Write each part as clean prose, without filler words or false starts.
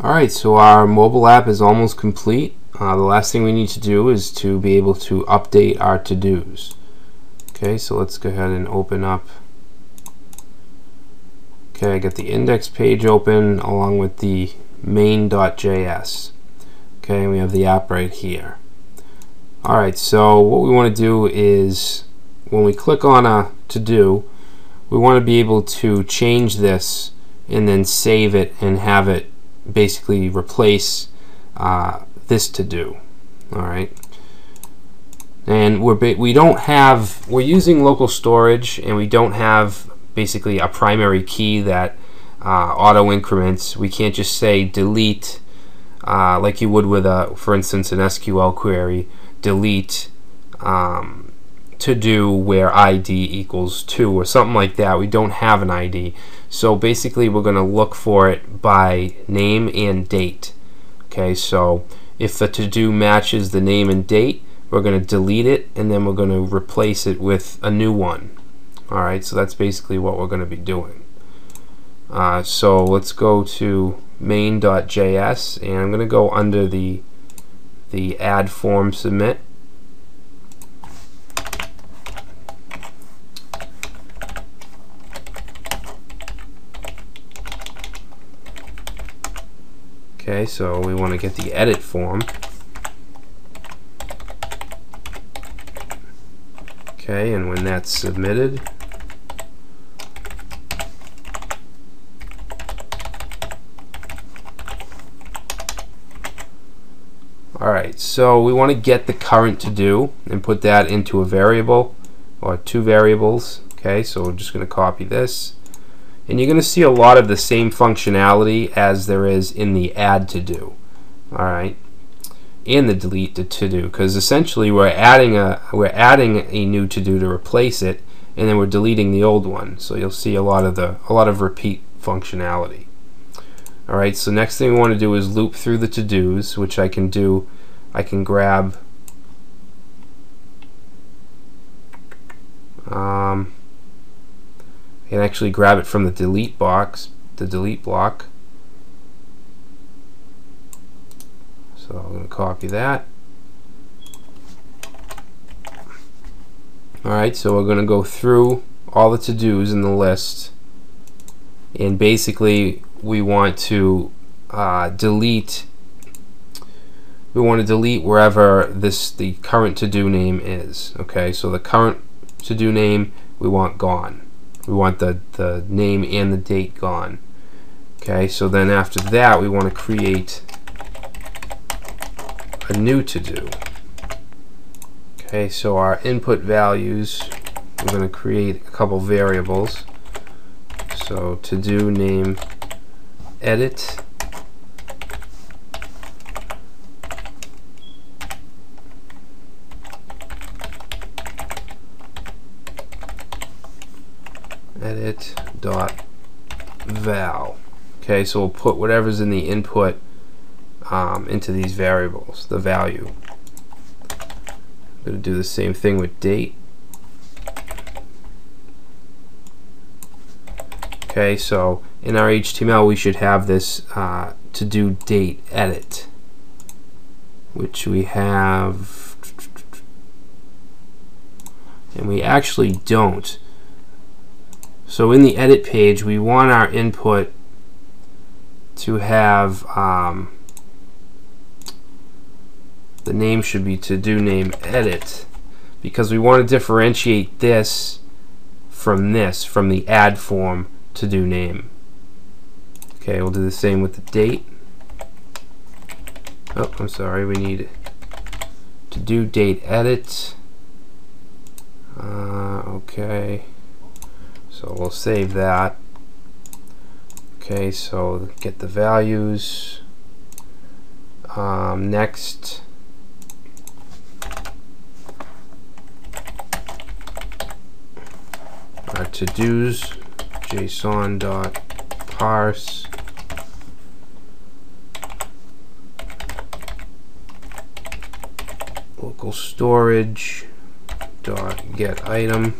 Alright, so our mobile app is almost complete. The last thing we need to do is to be able to update our to-dos. Okay, so let's go ahead and open up. Okay, I got the index page open along with the main.js. Okay, and we have the app right here. Alright, so what we want to do is when we click on a to-do, we want to be able to change this and then save it and have it basically replace this to-do. Alright, and we're using local storage, and we don't have basically a primary key that auto increments. We can't just say delete like you would with for instance an SQL query, delete to do where ID equals 2 or something like that. We don't have an ID, so basically we're going to look for it by name and date. Okay, so if the to-do matches the name and date, we're going to delete it, and then we're going to replace it with a new one. Alright, so that's basically what we're going to be doing. So let's go to main.js, and I'm going to go under the add form submit. Okay, so we want to get the edit form. Okay, and when that's submitted, alright, so we want to get the current to do and put that into a variable or two variables. Okay, so we're just going to copy this, and you're going to see a lot of the same functionality as there is in the add to do, alright, and the delete to do, because essentially we're adding a new to do to replace it, and then we're deleting the old one. So you'll see a lot of repeat functionality. Alright, so next thing we want to do is loop through the to-dos, which I can do. I can grab I can actually grab it from the delete box, the delete block. So I'm going to copy that. Alright, so we're going to go through all the to-dos in the list, and basically we want to delete wherever the current to-do name is. Okay, so the current to-do name we want gone. We want the name and the date gone. Okay, so then after that we want to create a new to-do. Okay, so our input values, we're going to create a couple variables. So to-do name edit, edit.val. Okay, so we'll put whatever's in the input into these variables, the value. I'm going to do the same thing with date. Okay, so in our HTML we should have this to do date edit, which we have, and we actually don't. So in the edit page we want our input to have the name should be to do name edit, because we want to differentiate this from the add form to do name. Okay, we'll do the same with the date. Oh, I'm sorry, we need to do date edit. Okay, so we'll save that. Okay, so get the values. Next, our to-dos, json.parse, local storage dot get item,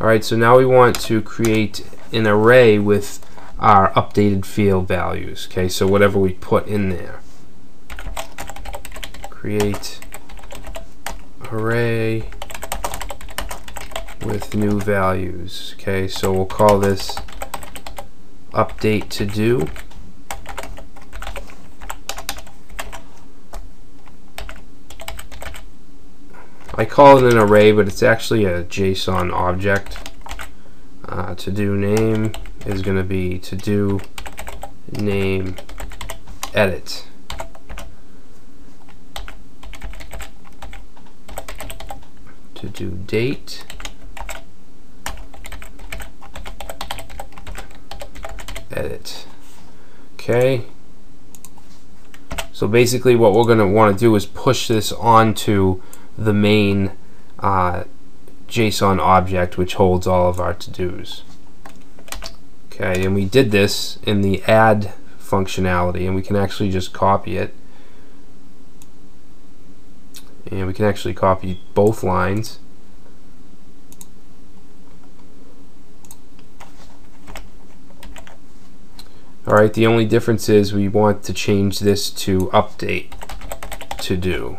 Alright, so now we want to create an array with our updated field values. Okay, so whatever we put in there. Create array with new values. Okay, so we'll call this update to do. I call it an array, but it's actually a JSON object. To do name is going to be to do name edit. To do date edit. Okay. So basically what we're going to want to do is push this onto the main JSON object, which holds all of our to-dos. Okay, and we did this in the add functionality, and we can actually just copy it. And we can actually copy both lines. Alright, the only difference is we want to change this to update to do.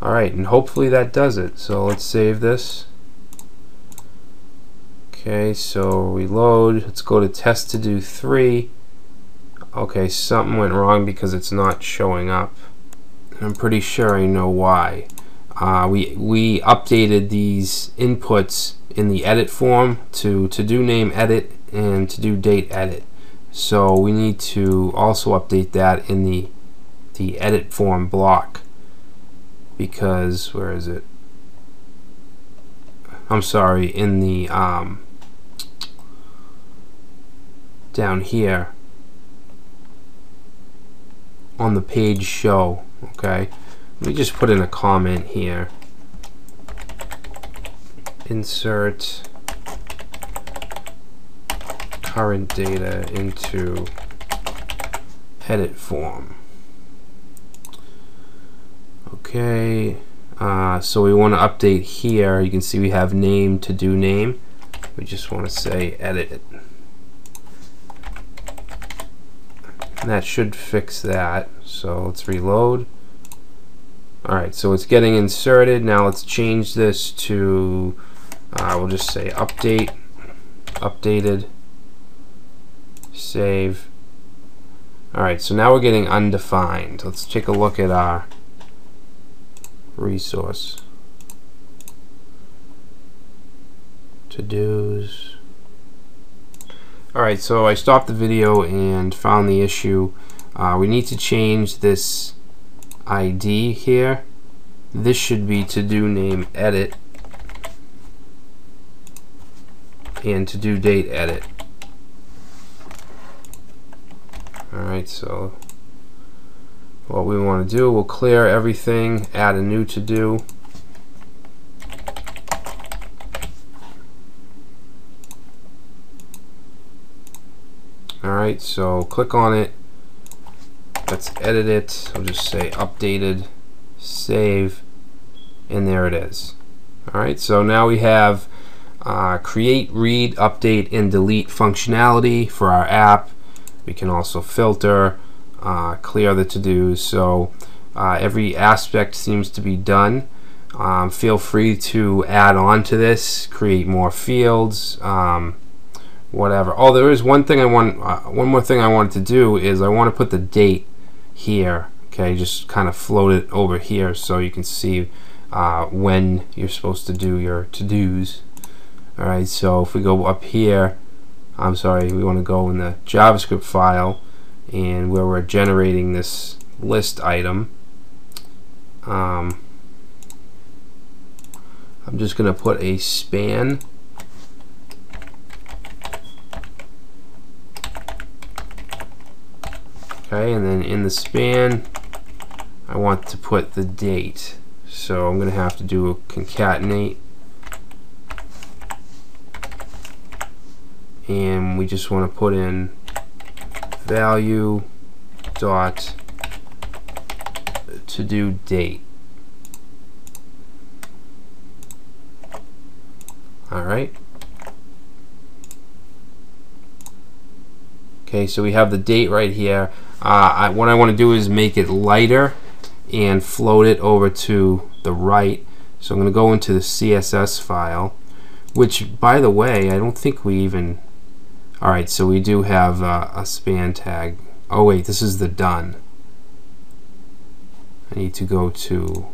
Alright, and hopefully that does it. So let's save this. Okay, so reload. Let's go to test to do 3. Okay, something went wrong because it's not showing up. I'm pretty sure I know why. We updated these inputs in the edit form to do name edit and to do date edit. So we need to also update that in the edit form block. Because where is it? I'm sorry, in the down here on the page show. Okay, let me just put in a comment here. Insert current data into edit form. Okay, so we want to update here. You can see we have name to do name. We just want to say edit it. And that should fix that. So let's reload. Alright, so it's getting inserted. Now let's change this to, we'll just say update, updated, save. Alright, so now we're getting undefined. Let's take a look at our resource. To-dos. Alright, so I stopped the video and found the issue. We need to change this ID here. This should be to do name edit and to do date edit. Alright, so what we want to do, we'll clear everything, add a new to do. Alright, so click on it. Let's edit it. I'll just say updated, save, and there it is. Alright, so now we have create, read, update, and delete functionality for our app. We can also filter, clear the to-dos. So every aspect seems to be done. Feel free to add on to this, create more fields, whatever. Oh, there is one thing one more thing I wanted to do is I want to put the date here. Okay, just kind of float it over here so you can see when you're supposed to do your to-dos. All right, so if we go up here, I'm sorry, we want to go in the JavaScript file and where we're generating this list item. I'm just going to put a span. Okay, and then in the span, I want to put the date. So I'm going to have to do a concatenate. And we just want to put in value dot to do date. Alright. Okay, so we have the date right here. What I want to do is make it lighter and float it over to the right. So I'm going to go into the CSS file, which, by the way, I don't think we even... Alright, so we do have a span tag. Oh wait, this is the done. I need to go to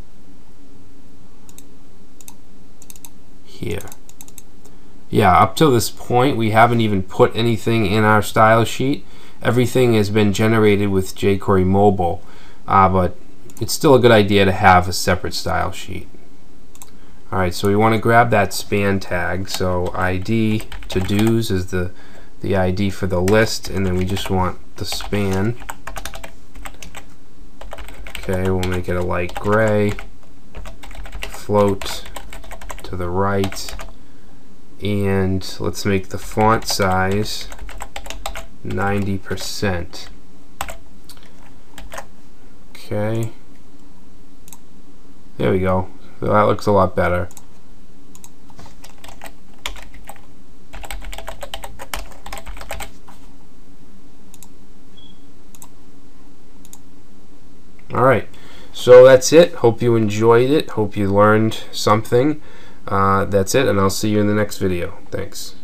here. Yeah, up to this point we haven't even put anything in our style sheet. Everything has been generated with jQuery Mobile, but it's still a good idea to have a separate style sheet. Alright, so we want to grab that span tag. So ID to-dos is the ID for the list, and then we just want the span. Okay, we'll make it a light gray, float to the right, and let's make the font size 90%. Okay, there we go. So that looks a lot better. Alright, so that's it. Hope you enjoyed it. Hope you learned something. That's it, and I'll see you in the next video. Thanks.